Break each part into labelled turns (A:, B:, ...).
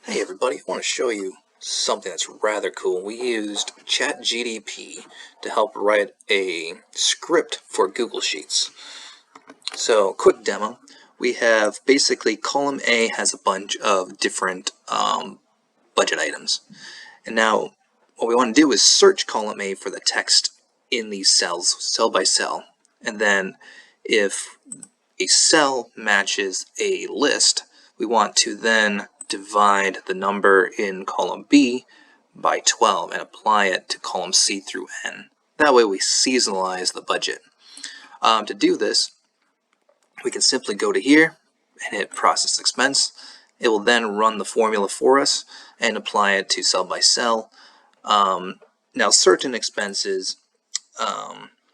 A: Hey everybody, I want to show you something that's rather cool. We used ChatGPT to help write a script for Google Sheets. So, quick demo. We have basically column A has a bunch of different budget items. And now what we want to do is search column A for the text in these cells, cell by cell. And then if a cell matches a list, we want to then divide the number in column B by 12 and apply it to column C through N. That way we seasonalize the budget. To do this, we can simply go to here and hit process expense. It will then run the formula for us and apply it to cell by cell. Now certain expenses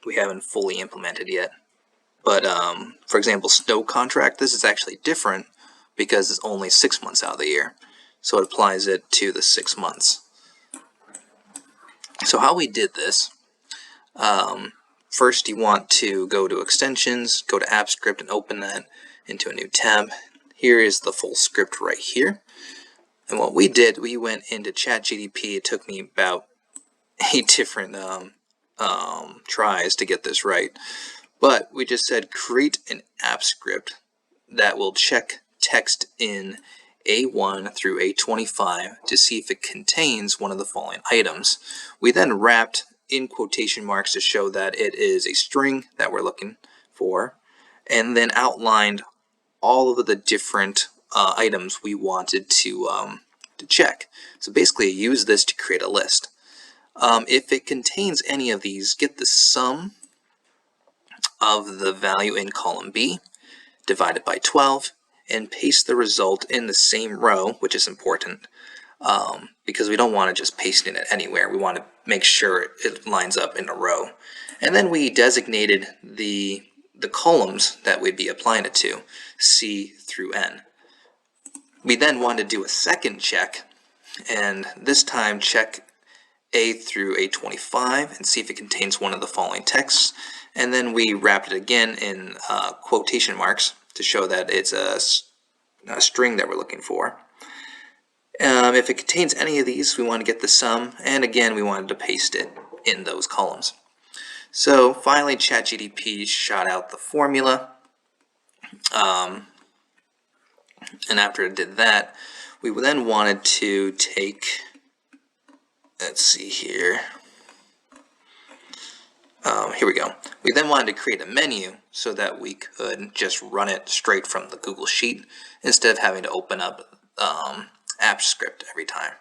A: we haven't fully implemented yet. But for example, snow contract, this is actually different because it's only 6 months out of the year. So it applies it to the 6 months. So how we did this, first you want to go to extensions, go to app script and open that into a new tab. Here is the full script right here. And what we did, we went into ChatGPT. It took me about 8 different tries to get this right. But we just said create an app script that will check text in A1 through A25 to see if it contains one of the following items. We then wrapped in quotation marks to show that it is a string that we're looking for, and then outlined all of the different items we wanted to check. So basically use this to create a list. If it contains any of these, get the sum of the value in column B, divide it by 12, and paste the result in the same row, which is important because we don't want to just paste it anywhere. We want to make sure it lines up in a row. And then we designated the columns that we'd be applying it to, C through N. We then want to do a second check, and this time check A through A25 and see if it contains one of the following texts. And then we wrapped it again in quotation marks to show that it's a string that we're looking for. If it contains any of these, we want to get the sum, and again we wanted to paste it in those columns. So finally ChatGPT shot out the formula, and after it did that, we then wanted to take, let's see here, here we go. We then wanted to create a menu so that we could just run it straight from the Google Sheet instead of having to open up app script every time.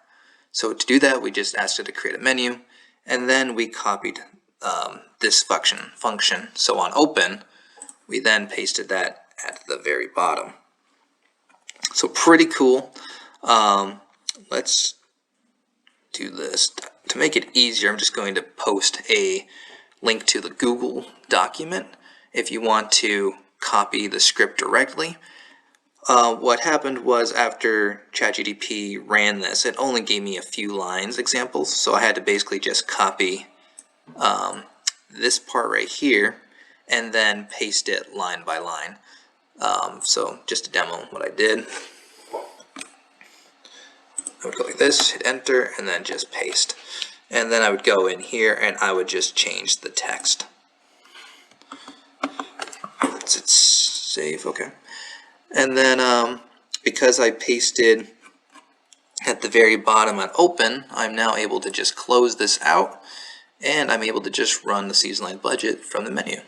A: So to do that, we just asked it to create a menu, and then we copied this function. So on open, we then pasted that at the very bottom. So pretty cool. Let's do this. To make it easier, I'm just going to post a link to the Google document if you want to copy the script directly. What happened was after ChatGPT ran this, it only gave me a few lines examples, so I had to basically just copy this part right here and then paste it line by line. So just to demo what I did, I would go like this, hit enter, and then just paste. And then I would go in here and I would just change the text. Let's save, okay. And then because I pasted at the very bottom on open, I'm now able to just close this out, and I'm able to just run the seasonalized budget from the menu.